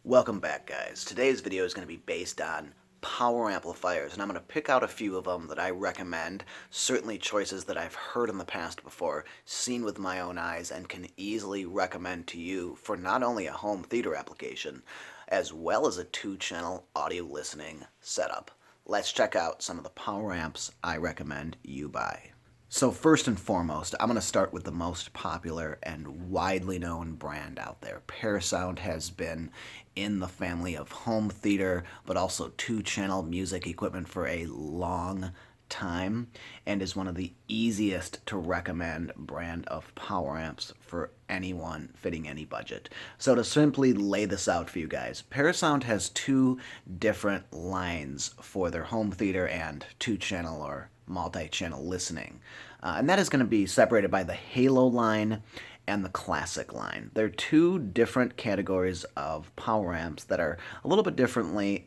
Welcome back, guys. Today's video is going to be based on power amplifiers, and I'm going to pick out a few of them that I recommend, certainly choices that I've heard in the past before, seen with my own eyes, and can easily recommend to you for not only a home theater application, as well as a 2-channel audio listening setup. Let's check out some of the power amps I recommend you buy. So first and foremost, I'm going to start with the most popular and widely known brand out there. Parasound has been in the family of home theater, but also 2-channel music equipment for a long time, and is one of the easiest to recommend brand of power amps for anyone fitting any budget. So to simply lay this out for you guys, Parasound has 2 different lines for their home theater and 2-channel or multi-channel listening. And that is going to be separated by the Halo line and the Classic line. They're 2 different categories of power amps that are a little bit differently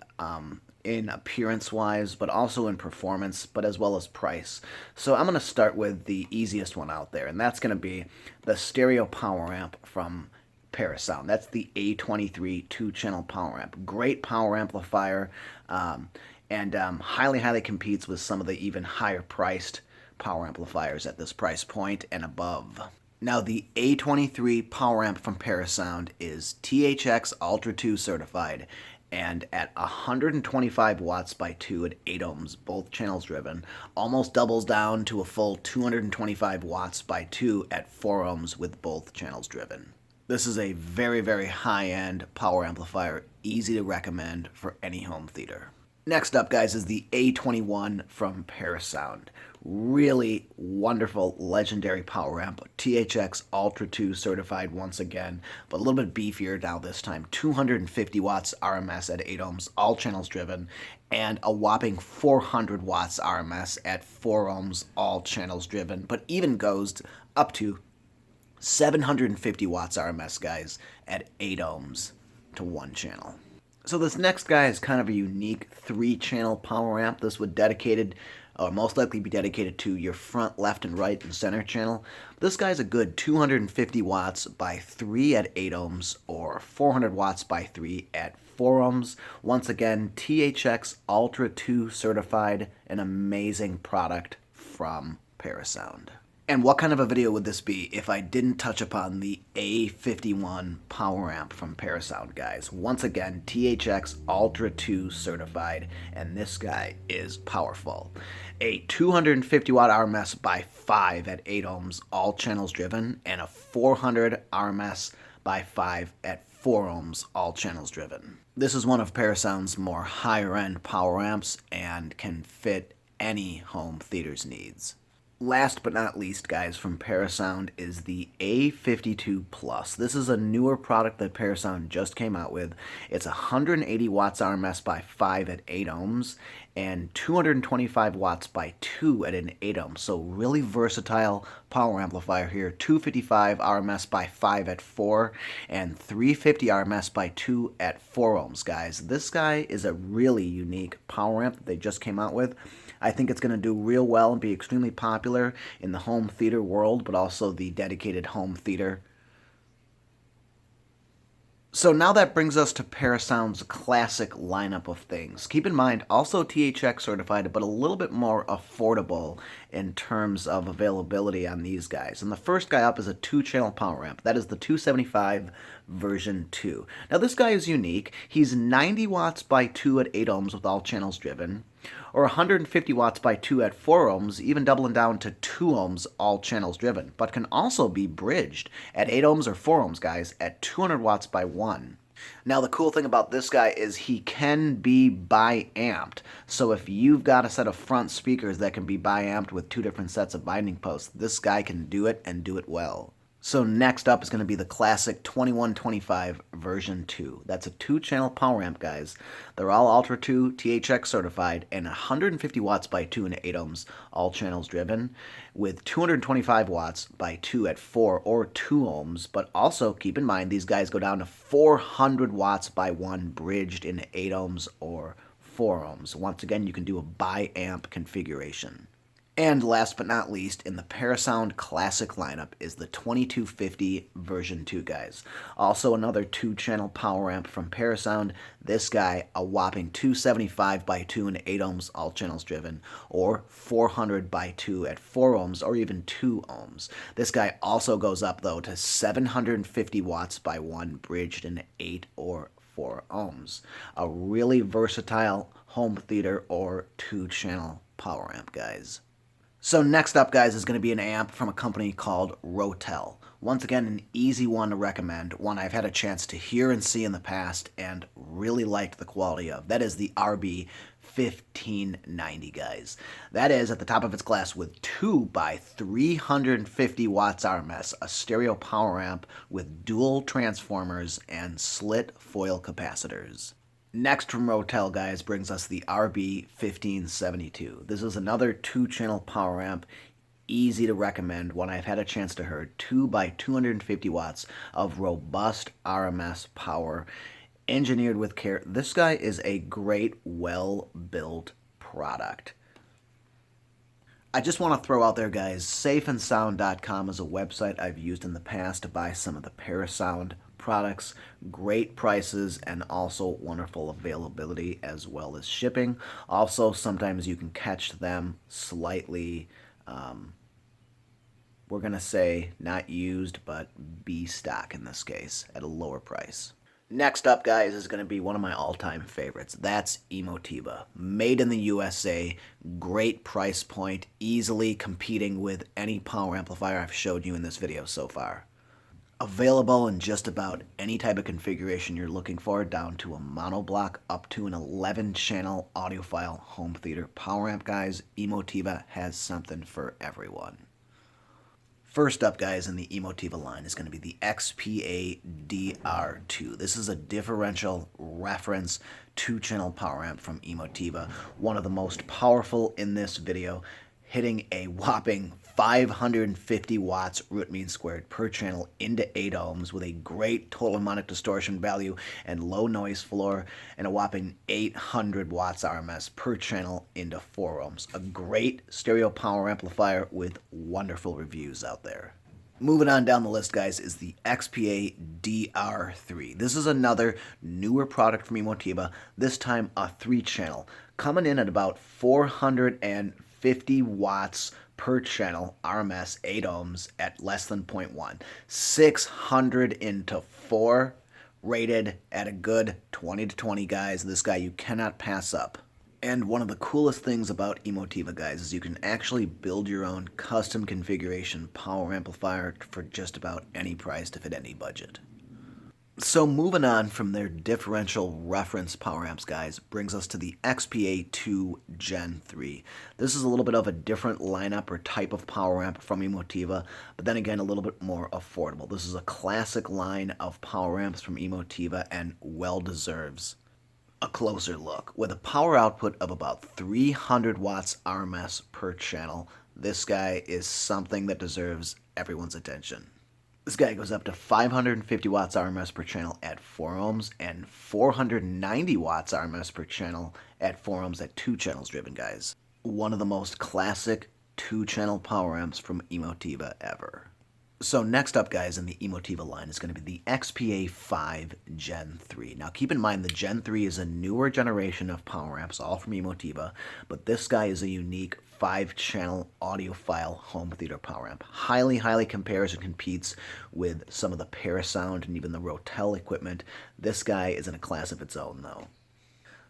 in appearance-wise, but also in performance, but as well as price. So I'm going to start with the easiest one out there, and that's going to be the stereo power amp from Parasound. That's the A23 2-channel power amp. Great power amplifier, and highly competes with some of the even higher priced power amplifiers at this price point and above. Now, the A23 power amp from Parasound is THX Ultra 2 certified, and at 125 watts by 2 at 8 ohms, both channels driven, almost doubles down to a full 225 watts by 2 at 4 ohms with both channels driven. This is a very high-end power amplifier, easy to recommend for any home theater. Next up, guys, is the A21 from Parasound. Really wonderful, legendary power amp. THX Ultra 2 certified once again, but a little bit beefier now this time. 250 watts RMS at 8 ohms, all channels driven, and a whopping 400 watts RMS at 4 ohms, all channels driven, but even goes up to 750 watts RMS, guys, at 8 ohms to 1 channel. So this next guy is kind of a unique 3-channel power amp. This would most likely be dedicated to your front, left, and right and center channel. This guy's a good 250 watts by 3 at 8 ohms or 400 watts by 3 at 4 ohms. Once again, THX Ultra 2 certified, an amazing product from Parasound. And what kind of a video would this be if I didn't touch upon the A51 power amp from Parasound, guys? Once again, THX Ultra 2 certified, and this guy is powerful. A 250 watt RMS by 5 at 8 ohms, all channels driven, and a 400 RMS by 5 at 4 ohms, all channels driven. This is one of Parasound's more higher end power amps and can fit any home theater's needs. Last but not least, guys, from Parasound is the A52 Plus. This is a newer product that Parasound just came out with. It's 180 watts RMS by 5 at 8 ohms and 225 watts by 2 at an 8 ohms. So really versatile power amplifier here. 255 RMS by 5 at 4 and 350 RMS by 2 at 4 ohms, guys. This guy is a really unique power amp that they just came out with. I think it's going to do real well and be extremely popular in the home theater world, but also the dedicated home theater. So now that brings us to Parasound's classic lineup of things. Keep in mind, also THX certified, but a little bit more affordable in terms of availability on these guys. And the first guy up is a 2-channel power amp. That is the 275 version 2. Now this guy is unique. He's 90 watts by 2 at 8 ohms with all channels driven, or 150 watts by 2 at 4 ohms, even doubling down to 2 ohms, all channels driven, but can also be bridged at 8 ohms or 4 ohms, guys, at 200 watts by 1. Now, the cool thing about this guy is he can be bi-amped. So if you've got a set of front speakers that can be bi-amped with 2 different sets of binding posts, this guy can do it and do it well. So next up is going to be the classic 2125 version 2. That's a 2-channel power amp, guys. They're all Ultra 2 THX certified and 150 watts by 2 and 8 ohms, all channels driven, with 225 watts by 2 at 4 or 2 ohms. But also keep in mind these guys go down to 400 watts by 1 bridged in 8 ohms or 4 ohms. Once again, you can do a bi-amp configuration. And last but not least, in the Parasound Classic lineup is the 2250 version 2, guys. Also another 2-channel power amp from Parasound. This guy, a whopping 275 by 2 and 8 ohms, all channels driven, or 400 by 2 at 4 ohms, or even 2 ohms. This guy also goes up, though, to 750 watts by 1, bridged in 8 or 4 ohms. A really versatile home theater or 2-channel power amp, guys. So next up, guys, is going to be an amp from a company called Rotel. Once again, an easy one to recommend, one I've had a chance to hear and see in the past and really liked the quality of. That is the RB 1590, guys. That is at the top of its class with 2 by 350 watts RMS, a stereo power amp with dual transformers and slit foil capacitors. Next from Rotel, guys, brings us the RB 1572. This is another 2-channel power amp, easy to recommend, one I've had a chance to hear. 2 by 250 watts of robust RMS power, engineered with care. This guy is a great, well-built product. I just want to throw out there, guys, safeandsound.com is a website I've used in the past to buy some of the Parasound products. Great prices and also wonderful availability as well as shipping. Also, sometimes you can catch them slightly, we're going to say not used, but B stock in this case, at a lower price. Next up, guys, is going to be one of my all-time favorites. That's Emotiva. Made in the USA, great price point, easily competing with any power amplifier I've showed you in this video so far. Available in just about any type of configuration you're looking for, down to a monoblock up to an 11-channel audiophile home theater power amp, guys. Emotiva has something for everyone. First up, guys, in the Emotiva line is going to be the XPA DR2. This is a differential reference 2-channel power amp from Emotiva, one of the most powerful in this video, hitting a whopping 550 watts root mean squared per channel into 8 ohms with a great total harmonic distortion value and low noise floor, and a whopping 800 watts RMS per channel into 4 ohms. A great stereo power amplifier with wonderful reviews out there. Moving on down the list, guys, is the XPA DR3. This is another newer product from Emotiva, this time a 3-channel, coming in at about 450 watts per channel, RMS, 8 ohms at less than 0.1. 600 into 4, rated at a good 20 to 20, guys. This guy you cannot pass up. And one of the coolest things about Emotiva, guys, is you can actually build your own custom configuration power amplifier for just about any price to fit any budget. So moving on from their differential reference power amps, guys, brings us to the XPA2 Gen 3. This is a little bit of a different lineup or type of power amp from Emotiva, but then again a little bit more affordable. This is a classic line of power amps from Emotiva and well deserves a closer look. With a power output of about 300 watts RMS per channel, this guy is something that deserves everyone's attention. This guy goes up to 550 watts RMS per channel at 4 ohms and 490 watts RMS per channel at 4 ohms at 2 channels driven, guys. One of the most classic 2-channel power amps from Emotiva ever. So next up, guys, in the Emotiva line is going to be the XPA5 Gen 3. Now keep in mind the Gen 3 is a newer generation of power amps, all from Emotiva, but this guy is a unique 5-channel audiophile home theater power amp. Highly compares and competes with some of the Parasound and even the Rotel equipment. This guy is in a class of its own, though.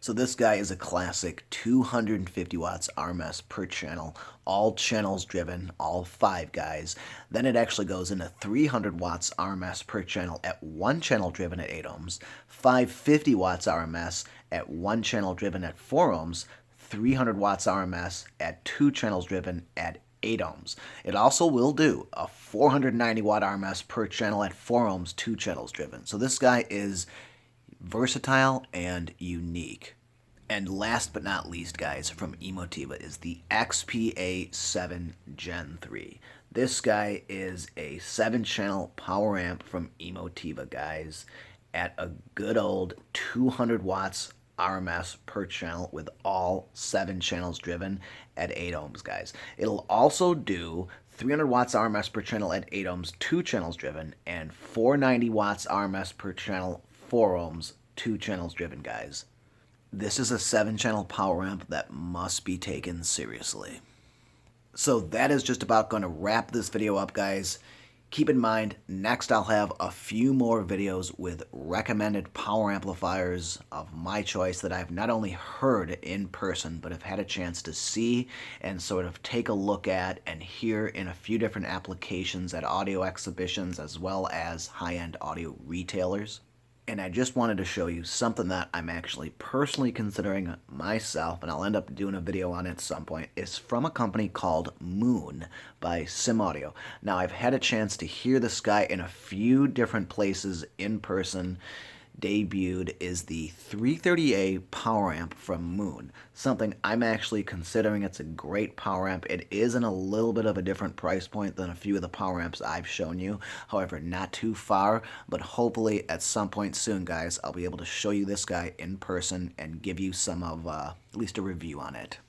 So this guy is a classic 250 watts RMS per channel, all channels driven, all 5 guys. Then it actually goes into 300 watts RMS per channel at 1 channel driven at 8 ohms, 550 watts RMS at 1 channel driven at 4 ohms, 300 watts RMS at 2 channels driven at 8 ohms. It also will do a 490 watt RMS per channel at 4 ohms, 2 channels driven. So this guy is versatile and unique. And last but not least, guys, from Emotiva is the XPA7 Gen 3. This guy is a 7-channel power amp from Emotiva, guys, at a good old 200 watts RMS per channel with all 7 channels driven at 8 ohms, guys. It'll also do 300 watts RMS per channel at 8 ohms, 2 channels driven, and 490 watts RMS per channel, 4 ohms, 2 channels driven, guys. This is a 7-channel power amp that must be taken seriously. So that is just about going to wrap this video up, guys. Keep in mind, next I'll have a few more videos with recommended power amplifiers of my choice that I've not only heard in person, but have had a chance to see and sort of take a look at and hear in a few different applications at audio exhibitions as well as high-end audio retailers. And I just wanted to show you something that I'm actually personally considering myself, and I'll end up doing a video on it at some point. It's from a company called Moon by Sim Audio. Now, I've had a chance to hear this guy in a few different places in person. Debuted is the 330A power amp from Moon, something I'm actually considering. It's a great power amp. It is in a little bit of a different price point than a few of the power amps I've shown you, however not too far, but hopefully at some point soon, guys, I'll be able to show you this guy in person and give you some of at least a review on it.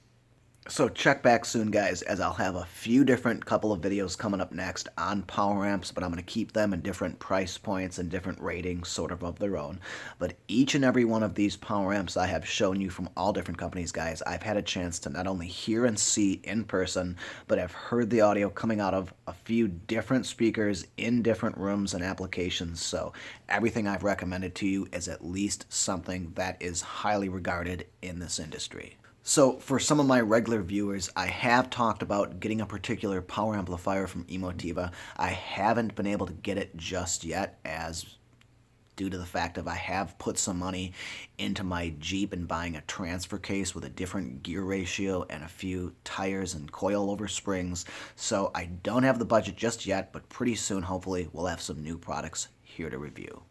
So check back soon, guys, as I'll have a few different couple of videos coming up next on power amps, but I'm going to keep them in different price points and different ratings sort of their own. But each and every one of these power amps I have shown you from all different companies, guys, I've had a chance to not only hear and see in person, but I've heard the audio coming out of a few different speakers in different rooms and applications. So everything I've recommended to you is at least something that is highly regarded in this industry. So for some of my regular viewers, I have talked about getting a particular power amplifier from Emotiva. I haven't been able to get it just yet, as due to the fact that I have put some money into my Jeep and buying a transfer case with a different gear ratio and a few tires and coilover springs. So I don't have the budget just yet, but pretty soon, hopefully, we'll have some new products here to review.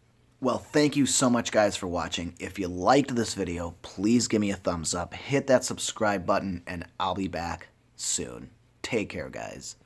Well, thank you so much, guys, for watching. If you liked this video, please give me a thumbs up, hit that subscribe button, and I'll be back soon. Take care, guys.